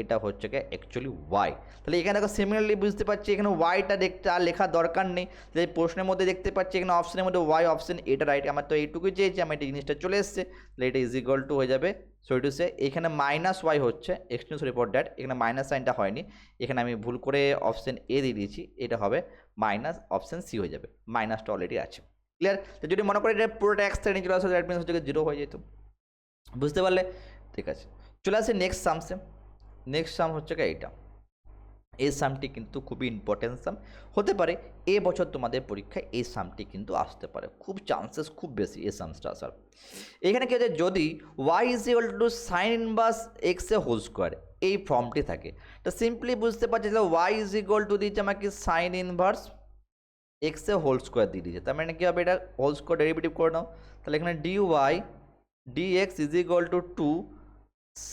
এটা হচ্ছে কি অ্যাকচুয়ালি ওয়াই। তাহলে এখানে দেখো সিমিলারলি বুঝতে পারছি এখানে ওয়াইটা দেখতে আর লেখার দরকার নেই, যে প্রশ্নের মধ্যে দেখতে পাচ্ছি এখানে অপশনের মধ্যে ওয়াই অপশন, এটা রাইট। আমার তো এইটুকুই চেয়েছি, আমার এই জিনিসটা চলে এসছে, তাহলে এটা ইজ ইকুয়াল টু হয়ে যাবে, সো টু সে এখানে মাইনাস ওয়াই হচ্ছে এক্সটেন্স রিপোর্ট দ্যাট, এখানে মাইনাস সাইনটা হয়নি, এখানে আমি ভুল করে অপশন এ দিয়ে দিয়েছি, এটা হবে মাইনাস অপশন সি হয়ে যাবে, মাইনাসটা অলরেডি আছে। ক্লিয়ার? তো যদি মনে করি এটা পুরোটা এক সাইডে চলে আসে, দ্যাট মিনস হচ্ছে জিরো হয়ে যেত। বুঝতে পারলে? ঠিক আছে, চলে আসে নেক্সট সামসে। নেক্সট সাম হচ্ছে কি এইটা, এই সামটি কিন্তু খুবই ইম্পর্টেন্ট সাম হতে পারে, এ বছর তোমাদের পরীক্ষায় এই সামটি কিন্তু আসতে পারে, খুব চান্সেস খুব বেশি এই সামসটা আসার। এখানে কি হচ্ছে, যদি y is equal to sine inverse x এ হোল স্কোয়ার এই ফর্মটি থাকে, তো সিম্পলি বুঝতে পারছি যে ওয়াই ইজ ইকুয়াল টু দিচ্ছে আমাকে সাইন ইনভার্স এক্স এ হোল স্কোয়ার দিয়ে দিচ্ছে, তার মানে কী হবে, এটা হোল স্কোয়ার ডেরিভেটিভ করে নাও, তাহলে এখানে d y d x is equal to two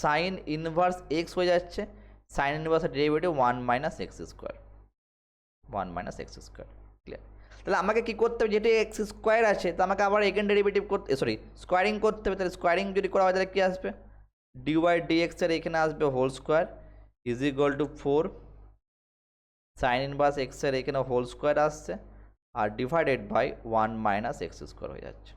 sine inverse x হয়ে যাচ্ছে, sign ইনভার্সের derivative 1 - x², 1 - x²। Clear? তাহলে আমাকে কী করতে হবে, যেটি এক্স স্কোয়ার আছে তো আমাকে আবার এগেন ডেরিভেটিভ করতে, সরি স্কোয়ারিং করতে হবে। তাহলে স্কোয়ারিং যদি করা হয় তাহলে কী আসবে, ডিওয়াই ডিএক্সের এখানে আসবে whole square is equal to 4 sine inverse এক্সের এখানে হোল স্কোয়ার আসছে, আর ডিভাইডেড বাই 1 - x² হয়ে যাচ্ছে।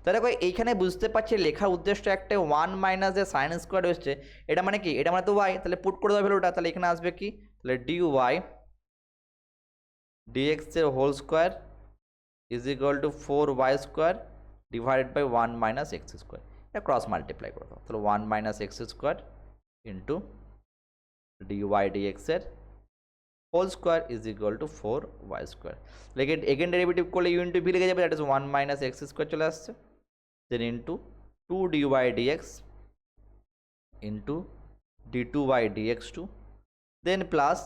তাহলে দেখো এইখানে বুঝতে পারছি লেখার উদ্দেশ্য একটা 1 - যে সাইন স্কোয়ার হচ্ছে, এটা মানে কি, এটা মানে তো ওয়াই, তাহলে পুট করে দেওয়া ভ্যালুটা, তাহলে এখানে আসবে কি, তাহলে ডি ওয়াই ডিএক্স এর whole square is equal to 4y² divided by 1 - x²। এটা ক্রস মাল্টিপ্লাই করে দাও, তাহলে 1 - x² ইন্টু ডিওয়াই ডিএক্স এর whole square is equal to 4y²। লেকিন এগেন ডেরিভেটিভ করলে ইউ ইন্টু ভি লেগে যাবে, দ্যাট ইজ 1 - x² চলে আসছে, then into 2 dy dx into d2y dx2, then plus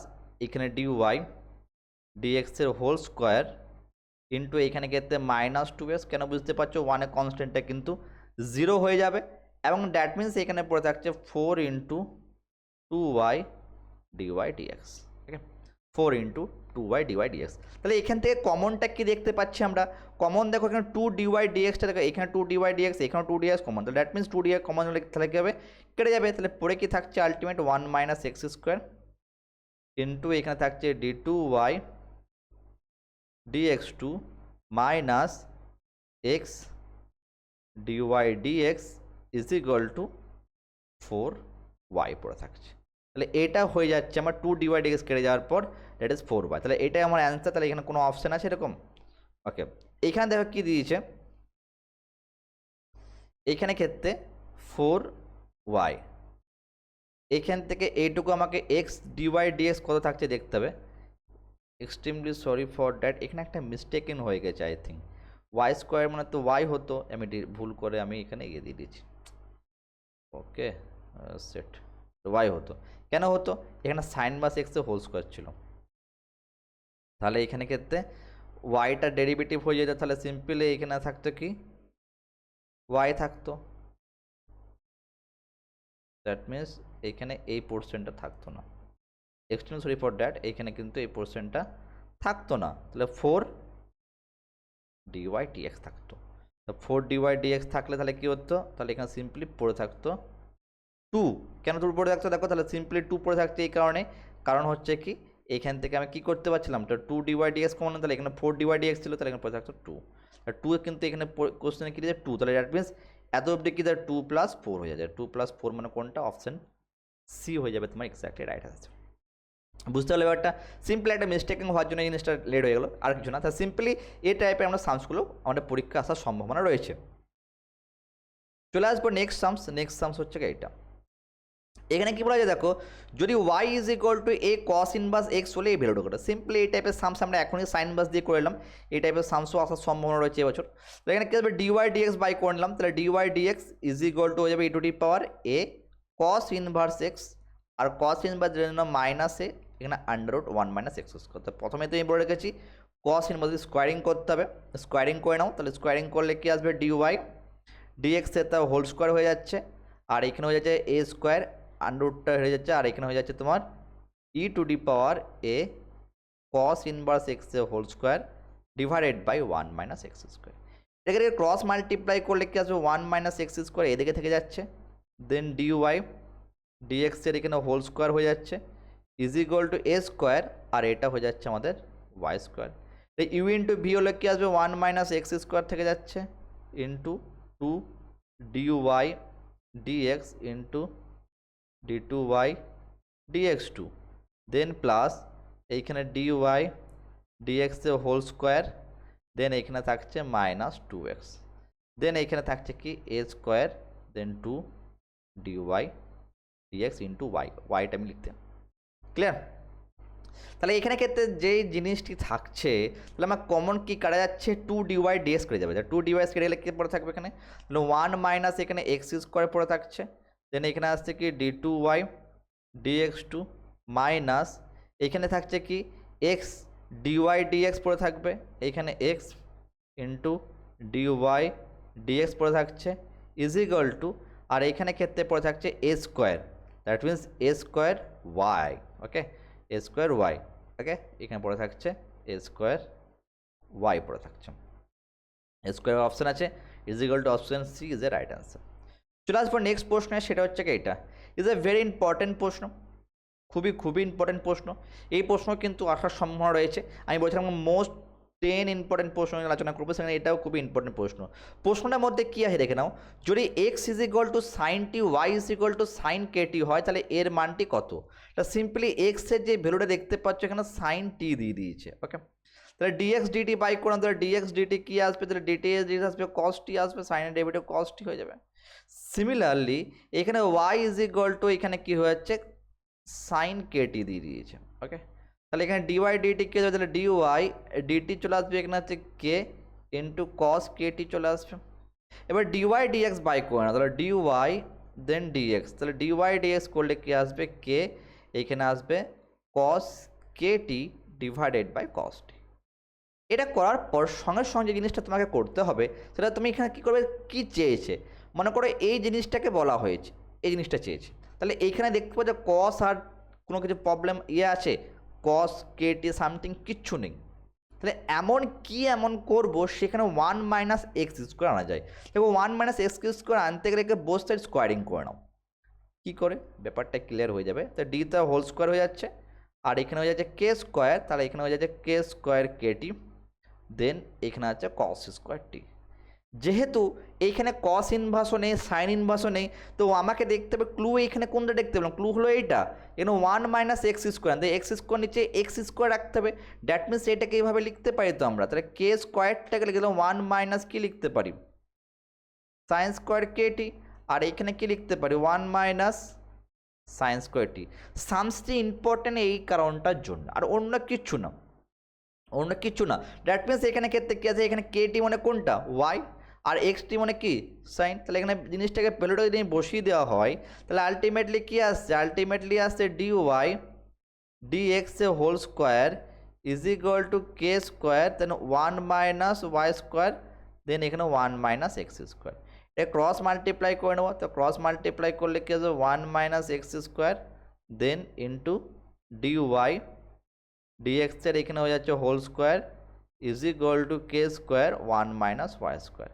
এখানে dy dx এর হোল স্কোয়ার ইন্টু এখানে ক্ষেত্রে -2s, কেন বুঝতে পারছো, 1 কনস্ট্যান্টটা কিন্তু 0 হয়ে যাবে, এবং দ্যাট মিনস এখানে পড়ে থাকছে 4 ইন্টু 2y dy dx। ঠিক আছে, 4 ইন্টু 2y dy dx। তাহলে এখান থেকে কমনটা কি দেখতে পাচ্ছি আমরা, কমন দেখো এখানে 2 dy dxটা দেখো, এখানে 2 dy dx, এখানে 2 dx কমন, তাহলে দ্যাট মিনস 2 dx কমন হলে তাহলে কী হবে, কেটে যাবে, তাহলে পরে কি থাকছে আলটিমেট 1 - x² ইন্টু এখানে থাকছে d2y dx2 minus x dy dx is equal two 4y পড়ে থাকছে। তাহলে এটা হয়ে যাচ্ছে আমার 2 কেটে যাওয়ার পর দ্যাট ইজ 4y। তাহলে এটাই আমার অ্যান্সার। তাহলে এখানে কোনো অপশান আছে এরকম? ওকে, এইখানে দেখো কি দিয়েছে, এইখানে ক্ষেত্রে 4y, এখান থেকে এইটুকু আমাকে এক্স ডিওয়াই ডিএক্স কত থাকছে দেখতে হবে। এক্সট্রিমলি সরি ফর দ্যাট, এখানে একটা মিস্টেকিং হয়ে গেছে আই থিঙ্ক। ওয়াই স্কোয়ার মানে তো ওয়াই হতো, আমি ভুল করে আমি এখানে এগিয়ে দিয়ে দিয়েছি। ওকে সেট, ওয়াই হতো, কেন হতো, এখানে সাইন বাস এক্সে হোল স্কোয়ার ছিল। তাহলে এখানে ক্ষেত্রে ওয়াইটা ডেরিভেটিভ হয়ে যেত, তাহলে সিম্পলি এখানে থাকতো কি ওয়াই থাকতো। দ্যাট মিনস এখানে এই পোর্শনটা থাকতো না। এক্সট্রিম সরি ফর দ্যাট, এখানে কিন্তু এই পোর্শনটা থাকতো না। তাহলে 4 dy dx থাকতো। তো 4 dy dx থাকলে তাহলে কী হতো, তাহলে এখানে সিম্পলি পড়ে থাকতো 2। কেন 2 পড়ে থাকতো দেখো, তাহলে সিম্পলি 2 পড়ে থাকতো এই কারণে, কারণ হচ্ছে কি এখান থেকে আমি কি করতে পারছিলাম, তো 2 dy dx কমন, তাহলে এখানে 4 dy dx ছিল, তাহলে এখানে পড়ে থাকতো 2। আর 2 কিন্তু এখানে কোশ্চেনে কী দিয়েছে 2, তাহলে দ্যাট মিনস এত অবধি কি 2 + 4 হয়ে যায়। 2 + 4 মানে কোনটা, অপশান সি হয়ে যাবে তোমার এক্স্যাক্টলি রাইট আনসার। বুঝতে পারলে ব্যাপারটা, সিম্পলি একটা মিস্টেকিং হওয়ার জন্য এই জিনিসটা লেট হয়ে গেলো, আর কিছু না। তাহলে সিম্পলি এই টাইপের আমরা সামসগুলো আমাদের পরীক্ষা আসার সম্ভাবনা রয়েছে। চলে আসবো নেক্সট সামস। নেক্সট সামস হচ্ছে এইটা, এখানে কি বলা যায় দেখো, যদি y is equal to a cos inverse x হলে এই ভ্যালুটা করে। সিম্পলি এই টাইপের সামস আমরা এখনই সাইন ইনভার্স দিয়ে করে এলাম, এই টাইপের সামসও আসার সম্ভাবনা রয়েছে এবছর। তো এখানে কী হবে, dy dx বাই করে নিলাম, তাহলে dy dx is equal to হয়ে যাবে e⁻a cos ইনভার্স x, আর cos ইনভার্স জন্য মাইনাস এ, এখানে √1 - x²। তো প্রথমে তো আমি বলে রেখেছি cos ইনভার্স স্কোয়ারিং করতে হবে, স্কোয়ারিং করে নাও। তাহলে স্কোয়ারিং করলে কি আসবে, dy dx এর তার হোল স্কোয়ার হয়ে যাচ্ছে, আর এখানে হয়ে যাচ্ছে a স্কোয়ার, আন্ডাররুটটা হয়ে যাচ্ছে, আর এখানে হয়ে যাচ্ছে তোমার e⁻a cos ইনভার্স x এর whole square divided by 1 - x²। এটাকে ক্রস মাল্টিপ্লাই করলে কি আসবে, 1 - x² এদিকে থেকে যাচ্ছে, দেন dy dx এর এখানে হোল স্কোয়ার হয়ে যাচ্ছে is equal to a square, আর এটা হয়ে যাচ্ছে আমাদের y স্কোয়ার। এই u ইন্টু ভি হলে কি আসবে, 1 - x² থেকে যাচ্ছে into 2 dy dx into d2y dx2, then plus এইখানে dy dx এর হোল স্কোয়ার, দেন এইখানে থাকছে -2x, দেন এইখানে থাকছে কি a square, then 2 dy dx into y, ওয়াইটা আমি লিখতে, ক্লিয়ার? তাহলে এখানে ক্ষেত্রে যেই জিনিসটি থাকছে, তাহলে আমার কমন কি কাটা যাচ্ছে, 2 dy dx কেটে যাবে। 2 dy কেটে গেলে কী পড়ে থাকবে এখানে, তাহলে 1 - এখানে x² পড়ে থাকছে, দেন এখানে আসছে কি d2y dx2 মাইনাস এখানে থাকছে কি x dy dx পড়ে থাকবে, এখানে x ইন্টু dy dx পড়ে থাকছে ইজ ইকুয়াল টু, আর এখানে ক্ষেত্রে পড়ে থাকছে a square, that means a square y। Okay, a square y, okay, এখানে পড়ে থাকছে a স্কোয়ার y পড়ে থাকছে, a স্কোয়ার অপশান আছে, is equal to option C is a right answer. চলে আসবো নেক্সট প্রশ্নে, সেটা হচ্ছে কি এটা ইজ এ ভেরি ইম্পর্টেন্ট প্রশ্ন, খুবই ইম্পর্টেন্ট প্রশ্ন। এই প্রশ্ন কিন্তু আসার সম্ভাবনা রয়েছে, আমি বলছিলাম মোস্ট 10 ইম্পর্টেন্ট প্রশ্ন আলোচনা করবো, সেখানে এটাও খুবই ইম্পর্টেন্ট প্রশ্ন। প্রশ্নটার মধ্যে কী আছে দেখে নাও, যদি x is equal to sine t, y is equal to sine k t হয়, তাহলে এর মানটি কত? তা সিম্পলি এক্সের যে ভ্যালুটা দেখতে পাচ্ছ এখানে সাইন টি দিয়ে দিয়েছে, ওকে। তাহলে ডিএক্স ডিটি বাই করলাম, তাহলে ডিএক্স ডিটি কী আসবে, তাহলে ডিটি আসবে কস টি আসবে, সাইনের ডেরিভেটিভ কস টি হয়ে যাবে। সিমিলারলি এখানে ওয়াই ইজ ইকুয়াল টু এখানে কী হয়ে যাচ্ছে, সাইন কেটি দিয়ে দিয়েছে, ওকে। তাহলে এখানে ডিওয়াই ডিটি কে, তাহলে ডিওয়াই ডিটি চলে আসবে, এখানে হচ্ছে কে ইন্টু কস কেটি চলে আসবে। এবার ডিওয়াই ডিএক্স বাই করে না, তাহলে ডিওয়াই দেন ডিএক্স, তাহলে ডিওয়াই ডিএক্স করলে কি আসবে, কে এখানে আসবে কস কেটি ডিভাইডেড বাই কস টি। এটা করার পর সঙ্গে সঙ্গে যে জিনিসটা তোমাকে করতে হবে, সেটা তুমি এখানে কী করবে, কী চেয়েছে, মনে করো এই জিনিসটাকে বলা হয়েছে, এই জিনিসটা চেয়েছে, তাহলে এইখানে দেখতে পাবো যে কস আর কোনো কিছু প্রবলেম আছে, কস কেটি সামথিং কিচ্ছু নেই। তাহলে এমন করবো সেখানে 1 - x² আনা যায়। দেখো 1 - x² আনতে গেলে বোথ সাইড স্কোয়ারিং করে নাও, কী করে ব্যাপারটা ক্লিয়ার হয়ে যাবে। তো ডি তে হোল স্কোয়ার হয়ে যাচ্ছে, আর এখানে হয়ে যাচ্ছে কে স্কোয়ার, তাহলে এখানে হয়ে যাচ্ছে কে স্কোয়ার কেটি, দেন এখানে আছে কস স্কোয়ার টি, যেহেতু এইখানে কস ইনভার্সও নেই, সাইন ইনভার্সও নেই, তো আমাকে দেখতে হবে ক্লু এইখানে কোনটা দেখতে পেলাম, ক্লু হলো এইটা, এখানে 1 minus x square, x square নিচে এক্স স্কোয়ার রাখতে হবে। দ্যাট মিনস এটাকে এইভাবে লিখতে পারি তো আমরা, তাহলে কে স্কোয়ারটাকে লিখে দিলাম 1 মাইনাস কি লিখতে পারি, সাইন স্কোয়ার কে টি, আর এখানে কি লিখতে পারি 1 মাইনাস সাইন স্কোয়ার টি। সামসটি ইম্পর্টেন্ট এই কারণটার জন্য, আর অন্য কিচ্ছু না, অন্য কিচ্ছু না। দ্যাট মিনস এখানে ক্ষেত্রে কী আছে, এখানে কে টি মানে কোনটা ওয়াই, আর এক্স টি মানে কি সাইন। তাহলে এখানে জিনিসটাকে ভ্যালুটা যদি বসিয়ে দেওয়া হয়, তাহলে আলটিমেটলি কী আসছে, আলটিমেটলি আসছে ডি ওয়াই ডি এক্স এ whole square is equal to k square then 1 minus y square then এখানে 1 মাইনাস এক্স স্কোয়ার। এটা ক্রস মাল্টিপ্লাই করে নেবো, তো ক্রস মাল্টিপ্লাই করলে কী আসবে 1 minus x square then into d y d x এর এখানে হয়ে যাচ্ছে whole square is equal to k square 1 minus y square.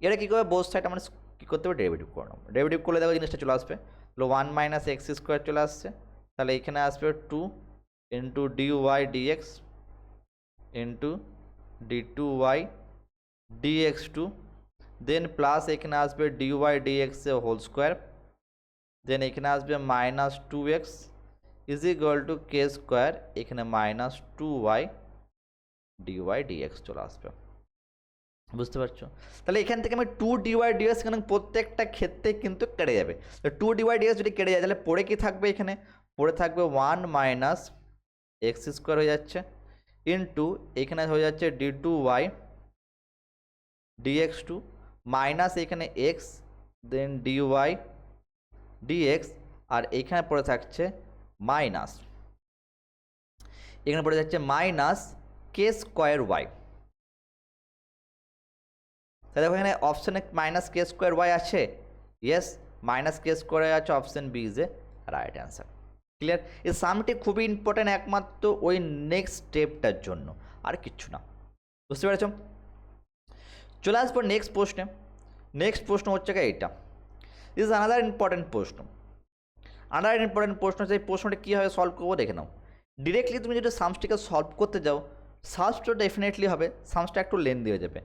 এটা কী করবে, বোথ সাইড আমরা কী করতে হবে, ডেরিভেটিভ করে নেবো। ডেরিভেটিভ করলে দেখো জিনিসটা চলে আসবে, তাহলে 1 মাইনাস এক্স স্কোয়ার চলে আসছে, তাহলে এখানে আসবে 2 into d y dx into d two y dx two then plus এখানে আসবে ডি ওয়াই ডিএক্স এ হোল স্কোয়ার দেন এখানে আসবে minus 2x is equal to k square এখানে মাইনাস 2y ডিওয়াই ডিএক্স চলে আসবে। বুঝতে পারছো? তাহলে এখান থেকে আমি 2 ডিওয়াই ডিএক্স এখানে প্রত্যেকটা ক্ষেত্রে কিন্তু কেটে যাবে। তো 2 ডিওয়াই ডিএক্স যদি কেটে যায় তাহলে পরে কি থাকবে, এখানে পরে থাকবে 1 মাইনাস এক্স স্কোয়ার হয়ে যাচ্ছে ইন্টু এখানে হয়ে যাচ্ছে d two y dx two minus এখানে এক্স দেন ডিওয়াই ডিএক্স আর এখানে পড়ে থাকছে মাইনাস, এখানে পড়ে যাচ্ছে মাইনাস কে স্কোয়ার ওয়াই। তাহলে দেখো এখানে অপশানে মাইনাস কে স্কোয়ার ওয়াই আছে, ইয়েস মাইনাস কে স্কোয়ার আছে, option B is a right answer. Clear? এই সামটি খুবই ইম্পর্ট্যান্ট একমাত্র ওই নেক্সট স্টেপটার জন্য, আর কিচ্ছু না। বুঝতে পেরেছ? চলে আসবো নেক্সট প্রশ্নে। নেক্সট প্রশ্ন হচ্ছে এইটা, দিস ইজ আনাদার ইম্পর্ট্যান্ট প্রশ্ন। আনাদার ইম্পর্ট্যান্ট প্রশ্ন, সেই প্রশ্নটা কীভাবে সলভ করবো দেখে নাও। ডিরেক্টলি তুমি যদি সামসটিকে সলভ করতে যাও, সামসটা ডেফিনেটলি হবে, সামসটা একটু লেন্দি হয়ে যাবে।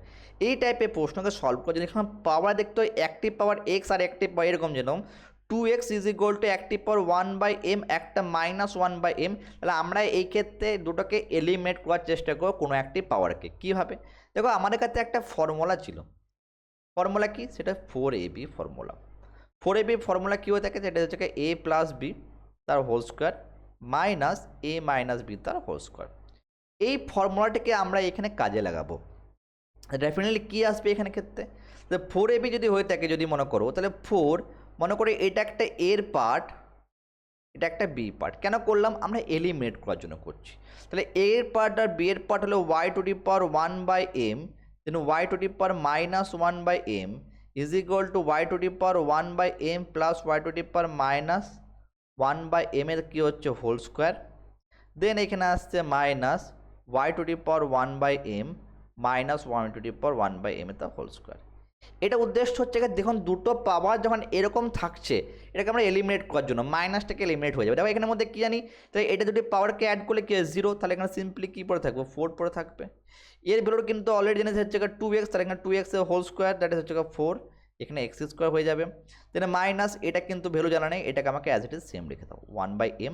এই টাইপের প্রশ্নকে সলভ করে যদি এখানে পাওয়ার দেখতে হয়, অ্যাক্টিভ পাওয়ার এক্স আর অ্যাক্টিভ পাওয়ার এরকম যেরকম 2x is equal to active power 1/m একটা মাইনাস 1/m, তাহলে আমরা এই ক্ষেত্রে দুটোকে এলিমিনেট করার চেষ্টা করবো কোনো একটি পাওয়ারকে। কীভাবে দেখো, আমাদের কাছে একটা ফর্মুলা ছিল, ফর্মুলা কি সেটা 4ab ফর্মুলা। 4ab ফর্মুলা কী হয়ে থাকে, সেটা হচ্ছে a প্লাস বি তার whole square minus a minus b তার হোল স্কোয়ার। এই ফর্মুলাটাকে আমরা এখানে কাজে লাগাবো। ডেফিনেটলি কী আসবে এখানে ক্ষেত্রে, তো 4ab যদি হয়ে থাকে, যদি মনে করো তাহলে 4 মনে করে এটা একটা এর পার্ট, এটা একটা বি পার্ট। কেন করলাম, আমরা এলিমিনেট করার জন্য করছি। তাহলে এর পার্ট আর বি এর পার্ট হলো y to the power 1/m then y to the power minus 1/m is equal to y to the power 1/m plus y to the power minus 1/m এর কী হচ্ছে হোল স্কোয়ার দেন এখানে আসছে minus y to the power 1/m minus one to the power 1/m এর whole square. এটা উদ্দেশ্য হচ্ছে দেখুন দুটো পাওয়ার যখন এরকম থাকছে এটাকে আমরা এলিমিনেট করার জন্য, মাইনাসটাকে এলিমিনেট হয়ে যাবে। দেখো এখানের মধ্যে কী জানি, তাই এটা যদি পাওয়ারকে অ্যাড করলে কি 0, তাহলে এখানে সিম্পলি কী পড়ে থাকবে 4 পড়ে থাকবে। এর ভ্যালু কিন্তু অলরেডি জেনে হচ্ছে 2x, তাহলে এখানে 2x এর হোল স্কোয়ার দ্যাট হচ্ছে 4, এখানে x স্কোয়ার হয়ে যাবে। তাহলে মাইনাস এটা কিন্তু ভ্যালু জানা নেই, এটাকে আমাকে অ্যাজ ইট ইজ সেম রেখে দাও 1/m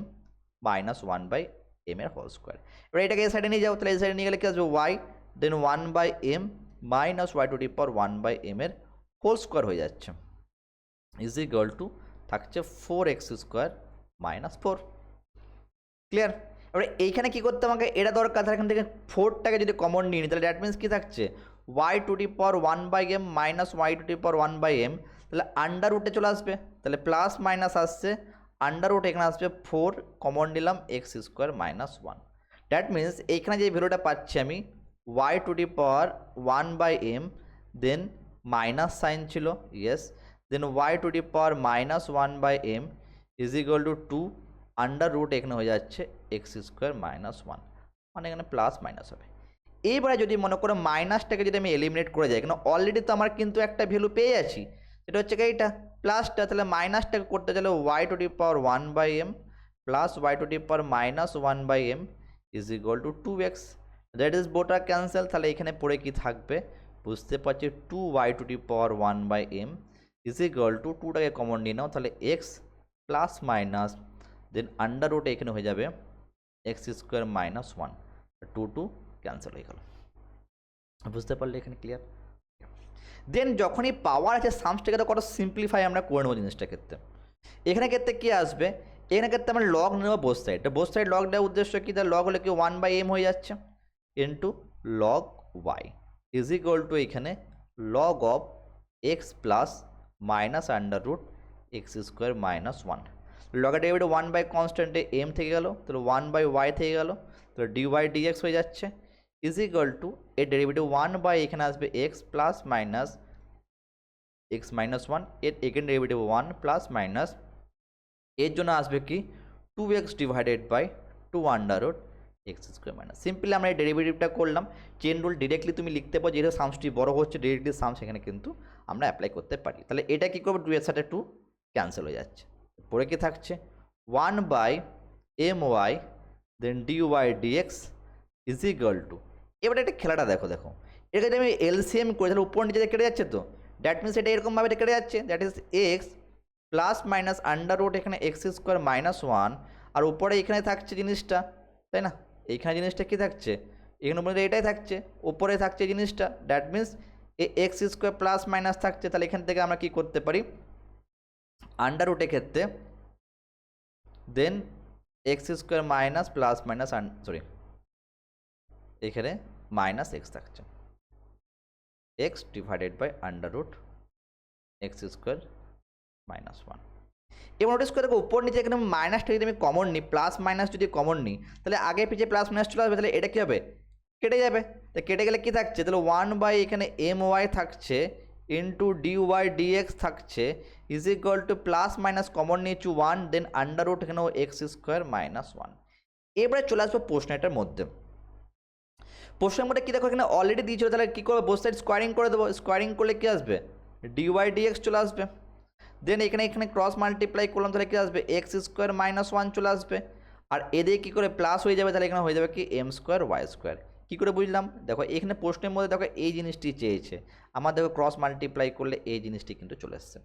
মাইনাস 1/m এর হোল স্কোয়ার। এবার এটাকে এই সাইডে নিয়ে যাও, তাহলে এই সাইডে নিয়ে গেলে কি আসবে y then 1/m minus y to the power 1/m এর হোল স্কোয়ার হয়ে যাচ্ছে ইজ ইকুয়াল টু থাকছে 4x স্কোয়ার মাইনাস 4। ক্লিয়ার? এবারে এইখানে কী করতে আমাকে, এটা দরকার, তাহলে এখান থেকে 4টাকে যদি কমন নিয়ে নিই তাহলে দ্যাট মিনস কী থাকছে y to the power 1/m minus y to the power 1/m, তাহলে আন্ডার রুটে চলে আসবে, তাহলে প্লাস মাইনাস আসছে আন্ডার রুট, এখানে আসবে 4 কমন নিলাম x square minus 1। That means এইখানে যে ভ্যালুটা পাচ্ছি আমি y to the power 1/m then minus sine ছিল, yes, then y to the power minus 1/m is equal to 2 under root, এখানে হয়ে যাচ্ছে এক্স স্কোয়ার মাইনাস 1, মানে এখানে প্লাস মাইনাস হবে। এইবারে যদি মনে করো মাইনাসটাকে যদি আমি এলিমিনেট করে যাই, কেন অলরেডি তো আমার কিন্তু একটা ভ্যালু পেয়ে যাচ্ছি, এটা হচ্ছে এইটা প্লাসটা, তাহলে মাইনাসটাকে করতে গেলে y to the power 1/m plus y to the power minus 1/m is equal to 2x, that is বোটা ক্যান্সেল, তাহলে এখানে পড়ে কি থাকবে বুঝতে পারছি 2y⁴ ইজ ইকুয়াল টু 2টাকে কমন নিয়ে নাও, তাহলে x plus minus then under root এখানে হয়ে যাবে x² - 1, 2 ক্যান্সেল হয়ে গেল। বুঝতে পারলে এখানে ক্লিয়ার? দেন যখনই পাওয়ার আছে সামসটাকে তো কত সিম্পলিফাই আমরা করে নেবো জিনিসটার ক্ষেত্রে। এখানে ক্ষেত্রে কী আসবে, এখানে ক্ষেত্রে আমরা লগ নেবো both side. Both side log দেওয়ার উদ্দেশ্য কি, তার লগ হলে কি 1/m হয়ে যাচ্ছে into log y is equal to এখানে log of x plus minus under root x² - 1। লগের ডেরিভেটিভ 1 বাই কনস্ট্যান্টে m থেকে গেল, তাহলে 1/y থেকে গেল, তাহলে dy dx হয়ে যাচ্ছে ইজ ইকুয়াল টু এর ডেরিভেটিভ 1 এখানে আসবে এক্স প্লাস মাইনাস x-1, এর এখানে ডেরিভেটিভ 1 প্লাস মাইনাস এর জন্য আসবে কি 2x divided by 2 under root x²। Simply আমরা এই ডেরিভেটিভটা করলাম। চেন রুল ডিরেক্টলি তুমি লিখতে পারো, যেহেতু সামসটি বড় হচ্ছে ডিরেক্টলি সামস এখানে কিন্তু আমরা অ্যাপ্লাই করতে পারি। তাহলে এটা কী করবো, 2 এর সাথে 2 ক্যান্সেল হয়ে যাচ্ছে, পরে কি থাকছে 1/my then dy dx is equal to, এবার একটা খেলাটা দেখো এটা যদি আমি এলসিএম করি তাহলে উপর নিচে কেটে যাচ্ছে, তো দ্যাট মিনস এটা এরকমভাবে কেটে যাচ্ছে, that is x plus minus under root এখানে x² - 1, আর উপরে এখানে থাকছে জিনিসটা, তাই না? এইখানে জিনিসটা কি থাকছে, এখানে উপরে এটাই থাকছে, উপরে থাকছে জিনিসটা, that means x² plus minus থাকছে। তাহলে এখান থেকে আমরা কি করতে পারি, আন্ডার রুটের ক্ষেত্রে then x² minus plus minus sorry এখানে মাইনাস এক্স থাকছে, x divided by under root x² - 1। এবার নোটিস করে দেখো উপর নিচে এখানে মাইনাসটা যদি আমি কমন নিই, প্লাস মাইনাস যদি কমন নিই, তাহলে আগে পিছিয়ে প্লাস মাইনাস চলে আসবে, তাহলে এটা কী হবে, কেটে যাবে। তো কেটে গেলে কী থাকছে, তাহলে 1 এখানে my থাকছে ইন্টু dy dx থাকছে is equal two plus minus common নিয়েছি 1 দেন আন্ডার রুট এখানেও x² - 1। এবারে চলে আসবো প্রশ্নটার মধ্যে। প্রশ্নের মধ্যে কী দেখো এখানে অলরেডি দিয়েছিল, তাহলে কী করবো, বোথ সাইড স্কোয়ারিং করে দেবো। স্কোয়ারিং করলে কী আসবে, dy dx চলে আসবে। দেন এখানে ক্রস মাল্টিপ্লাই করলাম, তাহলে কী আসবে x² - 1 চলে আসবে, আর এদিকে কী করে প্লাস হয়ে যাবে, তাহলে এখানে হয়ে যাবে কি m² y²। কী করে বুঝলাম, দেখো এখানে প্রশ্নের মধ্যে দেখো এই জিনিসটি চেয়েছে আমার, দেখো ক্রস মাল্টিপ্লাই করলে এই জিনিসটি কিন্তু চলে আসছে।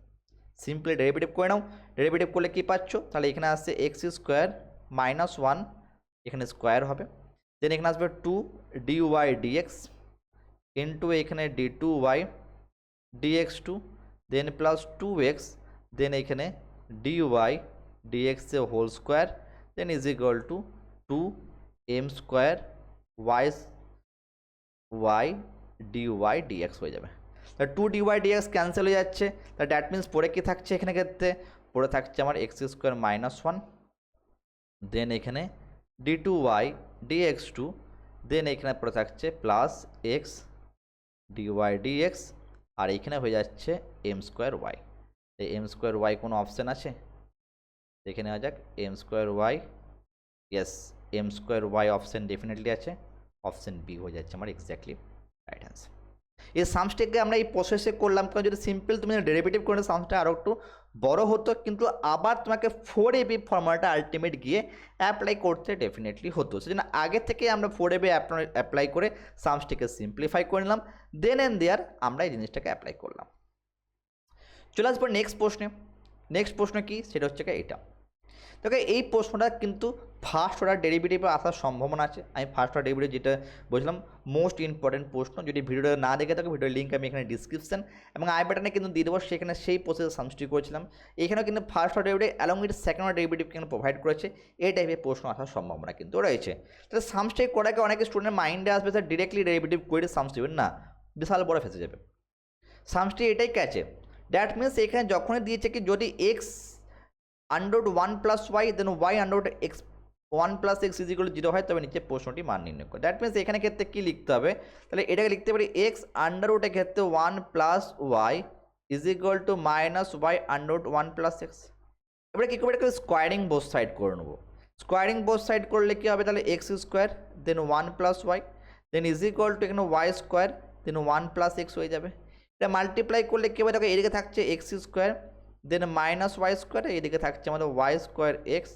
সিম্পলি ডেরিভেটিভ করে নাও, ডেরিভেটিভ করলে কী পাচ্ছ, তাহলে এখানে আসছে x² - 1 এখানে স্কোয়ার হবে, দেন এখানে আসবে 2 dy dx ইন্টু এখানে d2y dx2 then plus 2x দেন এখানে dy dx এ whole square then is equal to 2m² y dy dx হয়ে যাবে। তা 2 dy dx ক্যান্সেল হয়ে যাচ্ছে, তা দ্যাট মিনস পরে কি থাকছে, এখানে ক্ষেত্রে পরে থাকছে আমার x² - 1 দেন এখানে d2y dx2 দেন এখানে পরে থাকছে প্লাস x dy dx, আর এখানে হয়ে যাচ্ছে m² y। এই m² y কোনো অপশান আছে, দেখে নেওয়া যাক m² y, yes m² y option definitely আছে, অপশান বি হয়ে যাচ্ছে আমার এক্স্যাক্টলি রাইট অ্যান্সার। এই সামসটাকে আমরা এই প্রসেসে করলাম, কারণ যদি সিম্পল তুমি ডেরিভেটিভ করে সামসটা আরও একটু বড় হতো, কিন্তু আবার তোমাকে 4ab ফর্মুলাটা আলটিমেট গিয়ে অ্যাপ্লাই করতে ডেফিনেটলি হতো। সেজন্য আগে থেকে আমরা 4ab অ্যাপ্লাই করে সামসটিকে সিম্পলিফাই করে নিলাম, দেন অ্যান্ড দেয়ার আমরা এই জিনিসটাকে অ্যাপ্লাই করলাম। চলে আসবো নেক্সট প্রশ্নে। নেক্সট প্রশ্ন কি, সেটা হচ্ছে এটা। দেখো এই প্রশ্নটা কিন্তু ফার্স্ট অর্ডার ডেরিভেটিভে আসার সম্ভাবনা আছে। আমি ফার্স্ট অর্ডার ডেরিভেটিভ যেটা বলছিলাম মোস্ট ইম্পর্টেন্ট প্রশ্ন, যদি ভিডিওটা না দেখে থাকো ভিডিওর লিঙ্ক আমি এখানে ডিসক্রিপশন এবং আই বাটনে কিন্তু দিয়ে দেবো, সেখানে সেই প্রসেসে সামষ্টি করেছিলাম। এখানেও কিন্তু first order derivative along with second order derivative কিন্তু প্রোভাইড করেছে, এই টাইপের প্রশ্ন আসার সম্ভাবনা কিন্তু রয়েছে। তাহলে সামষ্টি করাকে অনেক স্টুডেন্টের মাইন্ডে আসবে স্যার ডিরেক্টলি ডেরিভেটিভ করে সামস দেবেন না, বিশাল বড় ফেসে যাবে। সামষ্টি এটাই ক্যাচে, দ্যাট মিনস এখানে যখনই দিয়েছে কি যদি x under 1 plus y then y under x 1 plus x is equal 0 হয়, তবে নিচে প্রশ্নটি মান নির্ণয় করে। দ্যাট মিনস এখানে ক্ষেত্রে কী লিখতে হবে, তাহলে এটাকে লিখতে পারি এক্স আন্ডার রুটের ক্ষেত্রে 1 plus y is equal to minus y under 1 plus x. এবারে কী করবো, এটাকে স্কোয়ারিং বোথ সাইড করে নেবো। স্কোয়ারিং বোথ সাইড করলে কী হবে, তাহলে x square then 1 plus y then is equal to এখানে y square then 1 plus x হয়ে যাবে। এটা মাল্টিপ্লাই করলে কী হবে, দেখো এদিকে থাকছে x square then minus y square, এইদিকে থাকছে আমাদের y square x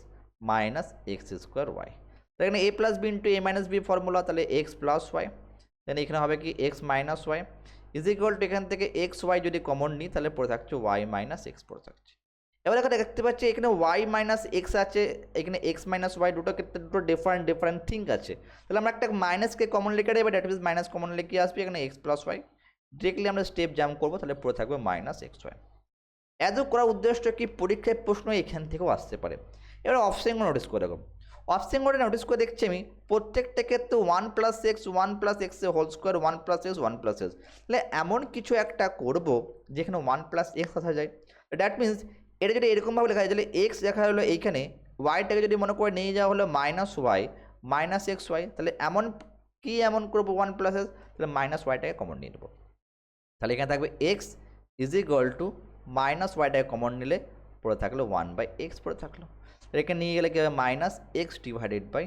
minus x square y. তো এখানে a plus b into a minus b formula, তাহলে এক্স প্লাস ওয়াই দেন এখানে হবে কি x minus y is equal to এখান থেকে এক্স ওয়াই যদি কমন নিই তাহলে পড়ে থাকছে ওয়াই মাইনাস এক্স পড়ে থাকছে। এবার এখানে দেখতে পাচ্ছি এখানে ওয়াই মাইনাস এক্স আছে, এখানে এক্স মাইনাস ওয়াই দুটো ক্ষেত্রে দুটো ডিফারেন্ট থিং আছে। তাহলে আমরা একটা মাইনাসকে কমন লিখে দেবো, দ্যাট মিনস মাইনাস কমন লিখে আসবে এখানে এক্স প্লাস ওয়াই। ডিরেক্টলি আমরা স্টেপ জাম্প করবো, তাহলে পড়ে থাকবে মাইনাস এক্স ওয়াই। এত করার উদ্দেশ্য কি, পরীক্ষায় প্রশ্ন এখান থেকেও আসতে পারে। এবার অপশনগুলো নোটিস করে দেখো, অপশনগুলো নোটিস করে দেখছি আমি প্রত্যেকটা ক্ষেত্রে one plus x whole square one plus x. তাহলে এমন কিছু একটা করব যেখানে ওয়ান প্লাস এক্স আসা যায়। দ্যাট মিনস এটা যদি এরকমভাবে লেখা যায়, তাহলে এক্স লেখা হলো এইখানে, ওয়াইটাকে যদি মনে করে নিয়ে যাওয়া হলো minus y minus x y, তাহলে এমন করবো ওয়ান প্লাস এক্স, তাহলে মাইনাস ওয়াইটাকে কমন নিয়ে নেবো। তাহলে এখানে থাকবে x is equal to minus ওয়াইটাকে কমন নিলে পড়ে থাকলো ওয়ান বাই এক্স পড়ে থাকলো। এখানে নিয়ে গেলে কি হবে, minus x divided by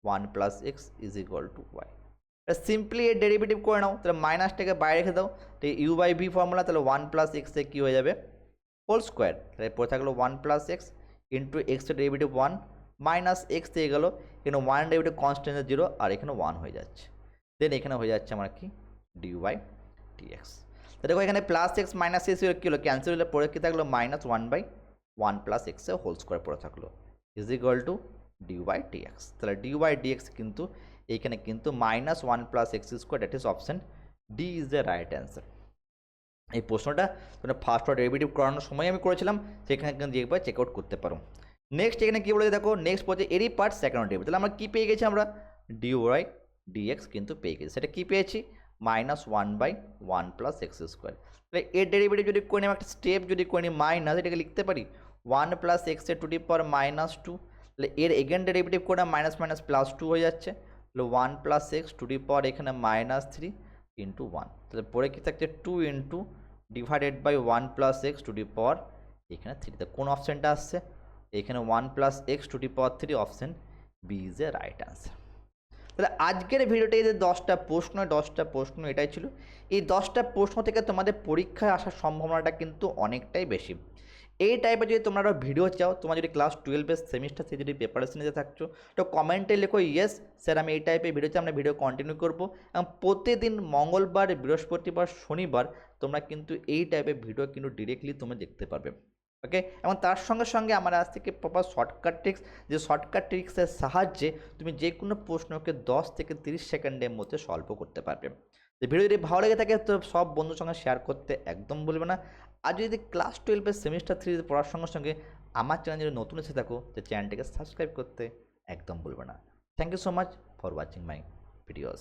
one plus x is equal to y. Simply এর ডেরিভেটিভ করে নাও, তাহলে মাইনাসটাকে বাইরে রেখে দাও, তো ইউ বাই ভি ফর্মুলা, তাহলে ওয়ান প্লাস এক্সে কী হয়ে যাবে হোল স্কোয়ার, তাহলে পড়ে থাকলো ওয়ান প্লাস এক্স ইন্টু এক্সের ডেরিভেটিভ ওয়ান মাইনাস এক্স থেকে গেলো, এখানে ওয়ান ডেরিভেটিভ কনস্ট্যান্ট জিরো আর এখানে ওয়ান হয়ে যাচ্ছে। দেন এখানে হয়ে যাচ্ছে আমার কি ডি ওয়াই ডি এক্স। তো দেখো এখানে প্লাস এক্স মাইনাস এক্স কী হলো, ক্যান্সেল হলে পরে কী থাকলো minus one by one plus এক্সে হোল স্কোয়ার পড়ে থাকলো is equal to d y d x. তাহলে ডি ওয়াই ডি এক্স কিন্তু এইখানে কিন্তু minus one plus x square, that is option D is the right answer. এই প্রশ্নটা তোমরা ফার্স্ট অর্ডার ডেরিভেটিভ করানোর সময় আমি করেছিলাম, সেখানে কিন্তু একবার চেক আউট করতে পারো। নেক্সট এখানে কী বলেছে দেখো, নেক্সট বলছে এরই পার্ট সেকেন্ড অর্ডার ডেরিভেটিভ। তাহলে আমরা কী পেয়ে গেছি, আমরা ডি ওয়াই ডি এক্স কিন্তু পেয়ে গেছি। সেটা কী পেয়েছি, minus one by one plus x square. তাহলে এর ডেরিভেটিভ যদি করে নিই, একটা স্টেপ যদি করে নিই মাইনাস, এটাকে লিখতে পারি ওয়ান প্লাস এক্সের to the power minus two. তাহলে এর এগেন ডেরিভেটিভ করে মাইনাস মাইনাস প্লাস টু হয়ে যাচ্ছে, তাহলে one plus x to the power এখানে মাইনাস থ্রি ইন্টু ওয়ান। তাহলে পরে কী থাকছে two into divided by one plus x to the power এখানে থ্রিতে কোন অপশানটা আসছে, এখানে one plus x to the power three, option B is a right answer. তাহলে আজকের ভিডিওতে এই যে 10টা প্রশ্ন এটাই ছিল। এই 10টা প্রশ্ন থেকে তোমাদের পরীক্ষায় আসার সম্ভাবনাটা কিন্তু অনেকটাই বেশি। এই টাইপের যদি তোমরা ভিডিও চাও, তোমরা যদি ক্লাস 12-এর সেমিস্টার থেকে যদি প্রিপারেশন নিতে থাকছো, তো কমেন্টে লেখো ইয়েস স্যার আমি এই টাইপের ভিডিও চাই, আমরা ভিডিও কন্টিনিউ করবো। এবং প্রতিদিন মঙ্গলবার, বৃহস্পতিবার, শনিবার তোমরা কিন্তু এই টাইপের ভিডিও কিন্তু ডিরেক্টলি তোমরা দেখতে পারবে। ওকে, এবং তার সঙ্গে সঙ্গে আমার আজ থেকে প্রপার শর্টকাট ট্রিক্স, যে শর্টকাট ট্রিক্সের সাহায্যে তুমি যে কোনো প্রশ্নকে 10 থেকে 30 সেকেন্ডের মধ্যে সলভ করতে পারবে। তো ভিডিও যদি ভালো লেগে থাকে তো সব বন্ধুর সঙ্গে শেয়ার করতে একদম ভুলবে না। আর যদি ক্লাস 12-এর সেমিস্টার 3 পড়ার সঙ্গে সঙ্গে আমার চ্যানেল যদি নতুন এসে থাকো, তো চ্যানেলটিকে সাবস্ক্রাইব করতে একদম ভুলবে না। Thank you so much for watching my videos.